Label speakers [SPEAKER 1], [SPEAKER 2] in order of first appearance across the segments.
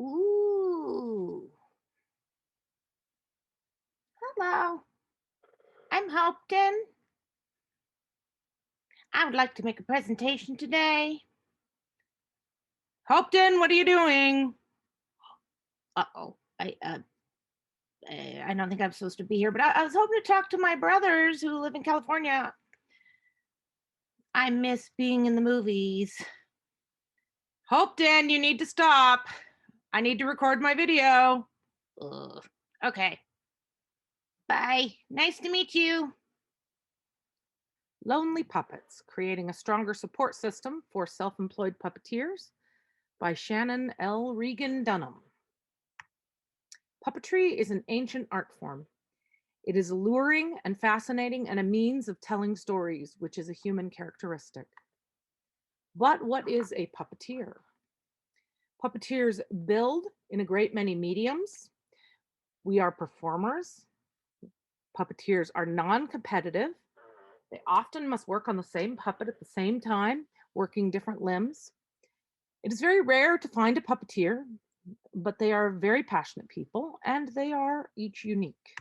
[SPEAKER 1] Ooh. Hello. I'm Hopton. I would like to make a presentation today. Hopton, what are you doing? Uh-oh. I don't think I'm supposed to be here, but I was hoping to talk to my brothers who live in California. I miss being in the movies. Hopton, you need to stop. I need to record my video. Ugh. Okay. Bye. Nice to meet you. Lonely Puppets, Creating a Stronger Support System for Self-Employed Puppeteers by Shannon L. Regan Dunham. Puppetry is an ancient art form. It is alluring and fascinating and a means of telling stories, which is a human characteristic. But what is a puppeteer? Puppeteers build in a great many mediums. We are performers. Puppeteers are non-competitive. They often must work on the same puppet at the same time, working different limbs. It is very rare to find a puppeteer, but they are very passionate people and they are each unique.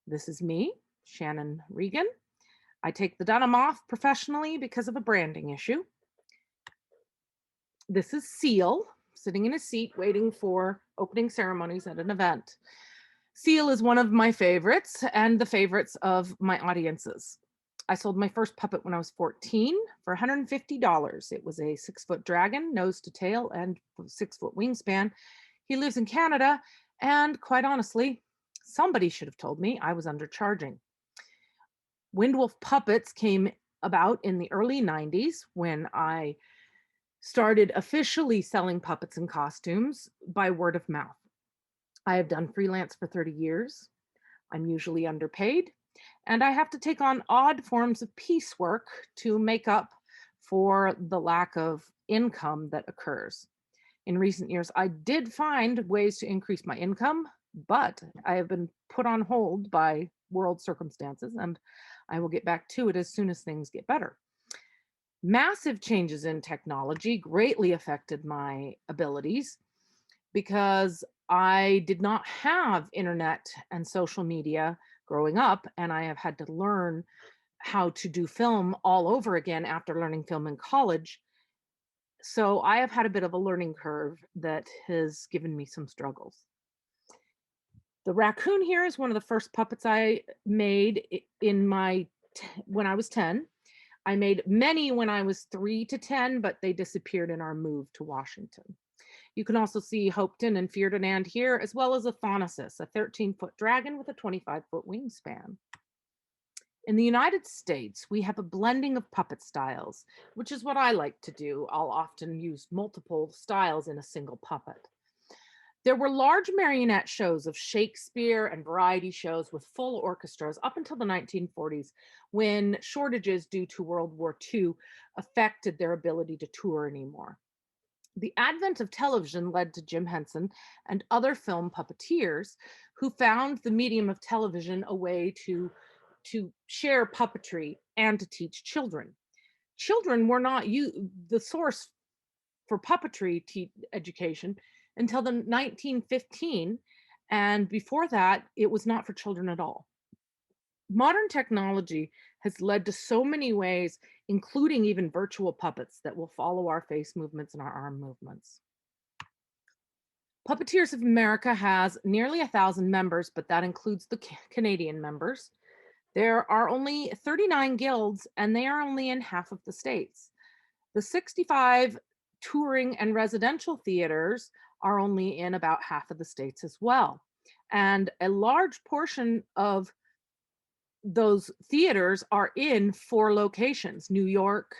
[SPEAKER 1] This is me, Shannon Regan. I take the Dunham off professionally because of a branding issue. This is Seal, sitting in a seat waiting for opening ceremonies at an event. Seal is one of my favorites and the favorites of my audiences. I sold my first puppet when I was 14 for $150. It was a 6-foot dragon, nose to tail, and 6-foot wingspan. He lives in Canada, and quite honestly, somebody should have told me I was undercharging. Windwolf Puppets came about in the early 90s when I started officially selling puppets and costumes by word of mouth. I have done freelance for 30 years. I'm usually underpaid, and I have to take on odd forms of piecework to make up for the lack of income that occurs. In recent years, I did find ways to increase my income, but I have been put on hold by world circumstances, and I will get back to it as soon as things get better. Massive changes in technology greatly affected my abilities because I did not have internet and social media growing up, and I have had to learn how to do film all over again after learning film in college. So I have had a bit of a learning curve that has given me some struggles. The raccoon here is one of the first puppets I made in when I was 10. I made many when I was 3 to 10, but they disappeared in our move to Washington. You can also see Hopeton and Ferdinand here, as well as a Thaunosis, a 13-foot dragon with a 25-foot wingspan. In the United States, we have a blending of puppet styles, which is what I like to do. I'll often use multiple styles in a single puppet. There were large marionette shows of Shakespeare and variety shows with full orchestras up until the 1940s, when shortages due to World War II affected their ability to tour anymore. The advent of television led to Jim Henson and other film puppeteers who found the medium of television a way to share puppetry and to teach children. Children were not the source for puppetry education until the 1915, and before that, it was not for children at all. Modern technology has led to so many ways, including even virtual puppets that will follow our face movements and our arm movements. Puppeteers of America has nearly 1,000 members, but that includes the Canadian members. There are only 39 guilds, and they are only in half of the states. The 65 touring and residential theaters are only in about half of the states as well. And a large portion of those theaters are in 4 locations, New York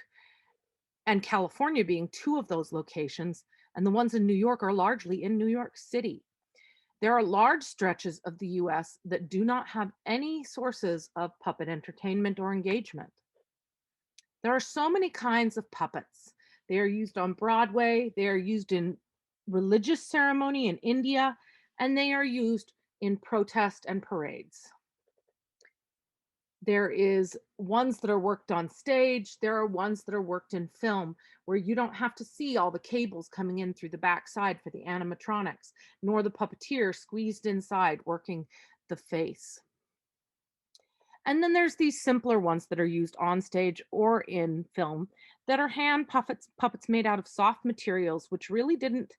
[SPEAKER 1] and California being 2 of those locations, and the ones in New York are largely in New York City. There are large stretches of the US that do not have any sources of puppet entertainment or engagement. There are so many kinds of puppets. They are used on Broadway, they are used in religious ceremony in India, and they are used in protest and parades. There is ones that are worked on stage. There are ones that are worked in film where you don't have to see all the cables coming in through the backside for the animatronics, nor the puppeteer squeezed inside working the face. And then there's these simpler ones that are used on stage or in film that are hand puppets made out of soft materials, which really didn't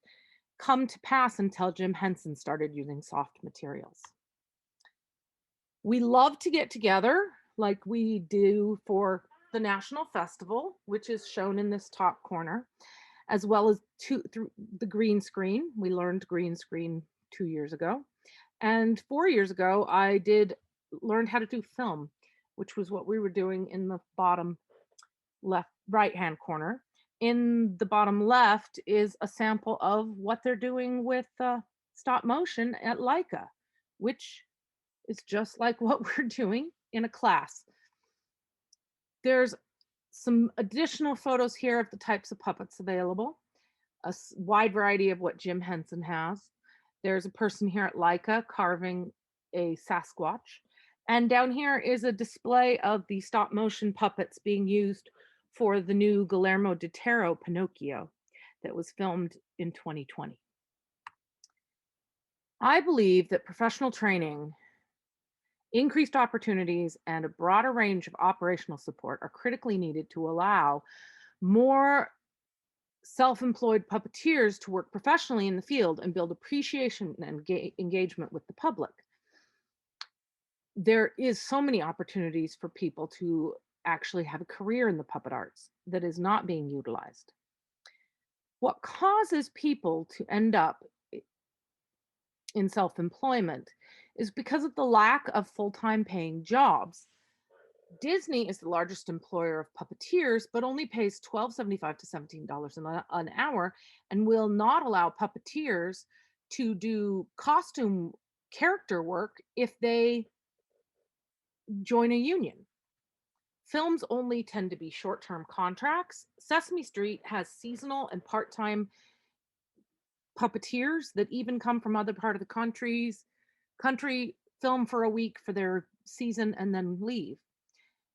[SPEAKER 1] come to pass until Jim Henson started using soft materials. We love to get together like we do for the National Festival, which is shown in this top corner, as well as through the green screen. We learned green screen 2 years ago. And 4 years ago, learned how to do film, which was what we were doing in the bottom left, right hand corner. In the bottom left is a sample of what they're doing with stop motion at Leica, which is just like what we're doing in a class. There's some additional photos here of the types of puppets available, a wide variety of what Jim Henson has. There's a person here at Leica carving a Sasquatch. And down here is a display of the stop motion puppets being used for the new Guillermo del Toro Pinocchio that was filmed in 2020. I believe that professional training, increased opportunities, and a broader range of operational support are critically needed to allow more self-employed puppeteers to work professionally in the field and build appreciation and engagement with the public. There is so many opportunities for people to actually have a career in the puppet arts that is not being utilized. What causes people to end up in self-employment is because of the lack of full-time paying jobs. Disney is the largest employer of puppeteers, but only pays $12.75 to $17 an hour and will not allow puppeteers to do costume character work if they join a union. Films only tend to be short-term contracts. Sesame Street has seasonal and part-time puppeteers that even come from other part of the country, film for a week for their season and then leave.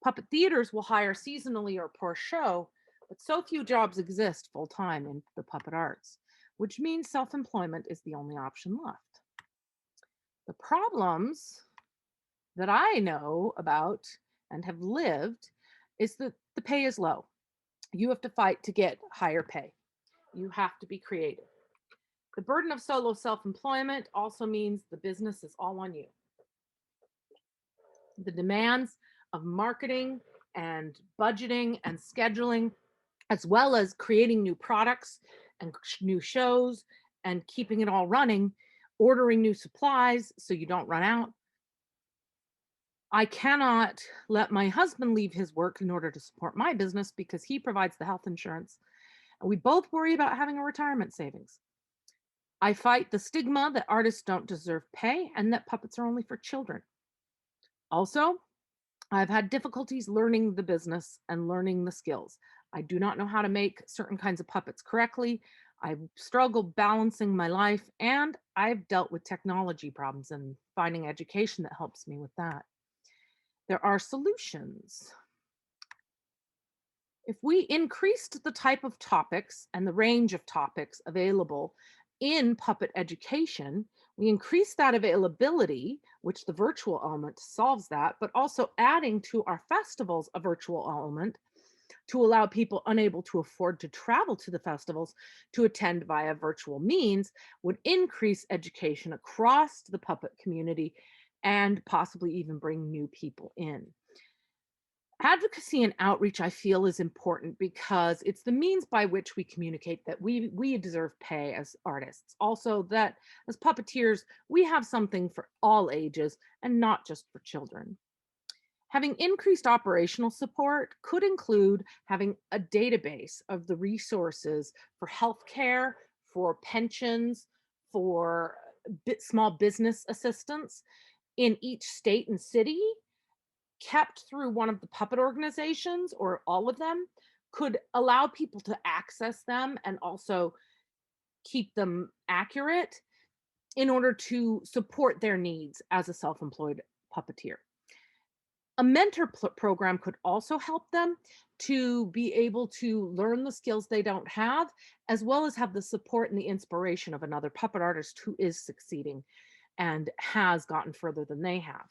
[SPEAKER 1] Puppet theaters will hire seasonally or per show, but so few jobs exist full-time in the puppet arts, which means self-employment is the only option left. The problems that I know about and have lived is that the pay is low. You have to fight to get higher pay. You have to be creative. The burden of solo self-employment also means the business is all on you. The demands of marketing and budgeting and scheduling, as well as creating new products and new shows and keeping it all running, ordering new supplies so you don't run out. I cannot let my husband leave his work in order to support my business because he provides the health insurance. And we both worry about having a retirement savings. I fight the stigma that artists don't deserve pay and that puppets are only for children. Also, I've had difficulties learning the business and learning the skills. I do not know how to make certain kinds of puppets correctly. I've struggled balancing my life, and I've dealt with technology problems and finding education that helps me with that. There are solutions. If we increased the type of topics and the range of topics available in puppet education, we increase that availability, which the virtual element solves that, but also adding to our festivals a virtual element to allow people unable to afford to travel to the festivals to attend via virtual means would increase education across the puppet community and possibly even bring new people in. Advocacy and outreach, I feel, is important because it's the means by which we communicate that we deserve pay as artists. Also, that as puppeteers, we have something for all ages and not just for children. Having increased operational support could include having a database of the resources for healthcare, for pensions, for small business assistance in each state and city, kept through one of the puppet organizations or all of them, could allow people to access them and also keep them accurate in order to support their needs as a self-employed puppeteer. A mentor program could also help them to be able to learn the skills they don't have, as well as have the support and the inspiration of another puppet artist who is succeeding and has gotten further than they have.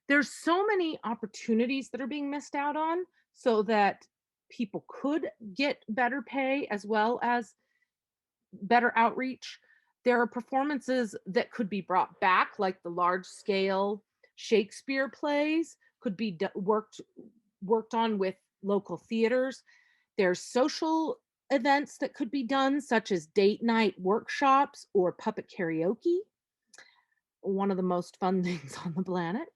[SPEAKER 1] There's so many opportunities that are being missed out on so that people could get better pay as well as better outreach. There are performances that could be brought back, like the large scale Shakespeare plays could be worked on with local theaters. There's social events that could be done, such as date night workshops or puppet karaoke, one of the most fun things on the planet.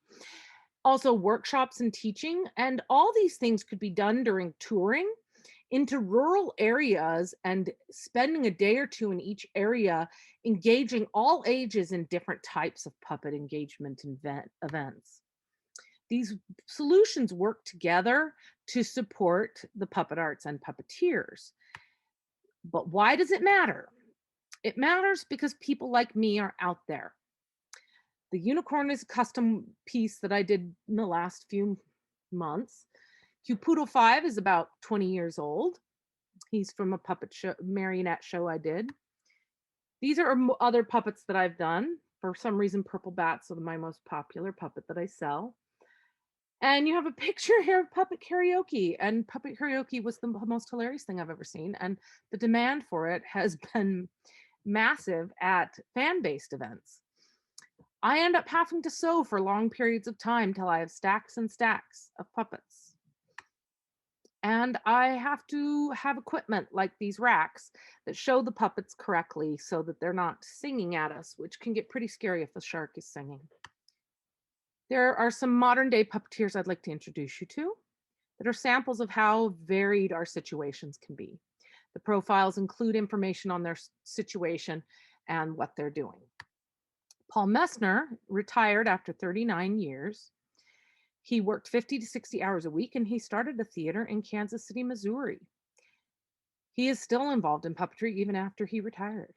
[SPEAKER 1] Also, workshops and teaching, and all these things could be done during touring into rural areas and spending a day or two in each area, engaging all ages in different types of puppet engagement and events. These solutions work together to support the puppet arts and puppeteers. But why does it matter? It matters because people like me are out there. The unicorn is a custom piece that I did in the last few months. Cupoodle 5 is about 20 years old. He's from a puppet show, marionette show I did. These are other puppets that I've done. For some reason, Purple Bats are my most popular puppet that I sell. And you have a picture here of puppet karaoke. And puppet karaoke was the most hilarious thing I've ever seen. And the demand for it has been massive at fan-based events. I end up having to sew for long periods of time till I have stacks and stacks of puppets. And I have to have equipment like these racks that show the puppets correctly so that they're not singing at us, which can get pretty scary if a shark is singing. There are some modern day puppeteers I'd like to introduce you to that are samples of how varied our situations can be. The profiles include information on their situation and what they're doing. Paul Messner retired after 39 years. He worked 50 to 60 hours a week and he started a theater in Kansas City, Missouri. He is still involved in puppetry even after he retired.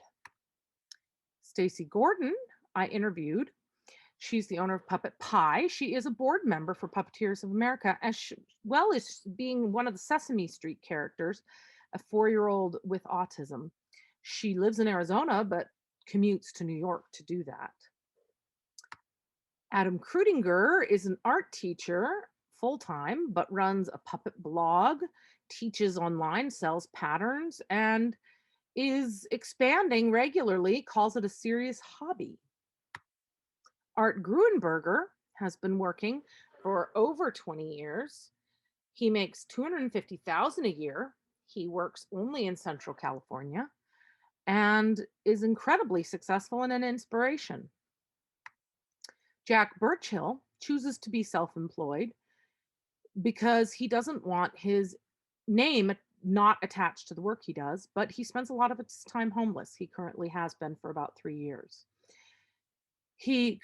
[SPEAKER 1] Stacy Gordon, I interviewed. She's the owner of Puppet Pie. She is a board member for Puppeteers of America, as well as being one of the Sesame Street characters, a 4-year-old with autism. She lives in Arizona, but commutes to New York to do that. Adam Krudinger is an art teacher full-time, but runs a puppet blog, teaches online, sells patterns, and is expanding regularly, calls it a serious hobby. Art Gruenberger has been working for over 20 years. He makes $250,000 a year. He works only in Central California and is incredibly successful and an inspiration. Jack Birchill chooses to be self-employed because he doesn't want his name not attached to the work he does, but he spends a lot of his time homeless. He currently has been for about 3 years. He's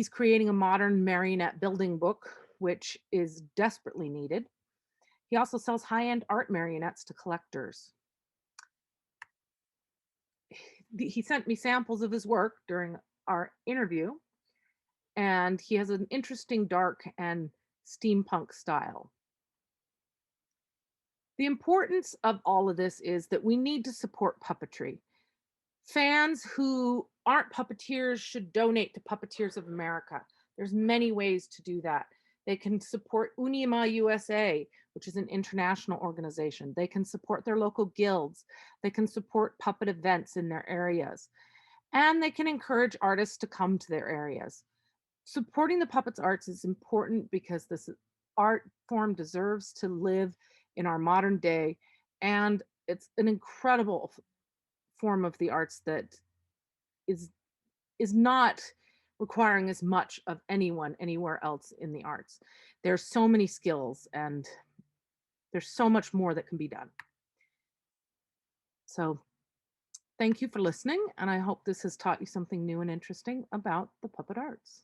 [SPEAKER 1] creating a modern marionette building book, which is desperately needed. He also sells high-end art marionettes to collectors. He sent me samples of his work during our interview, and he has an interesting dark and steampunk style. The importance of all of this is that we need to support puppetry. Fans who aren't puppeteers should donate to Puppeteers of America. There's many ways to do that. They can support Unima USA, which is an international organization. They can support their local guilds. They can support puppet events in their areas. And they can encourage artists to come to their areas. Supporting the puppets arts is important because this art form deserves to live in our modern day. And it's an incredible form of the arts that is not requiring as much of anyone anywhere else in the arts. There's so many skills and there's so much more that can be done. So thank you for listening, and I hope this has taught you something new and interesting about the puppet arts.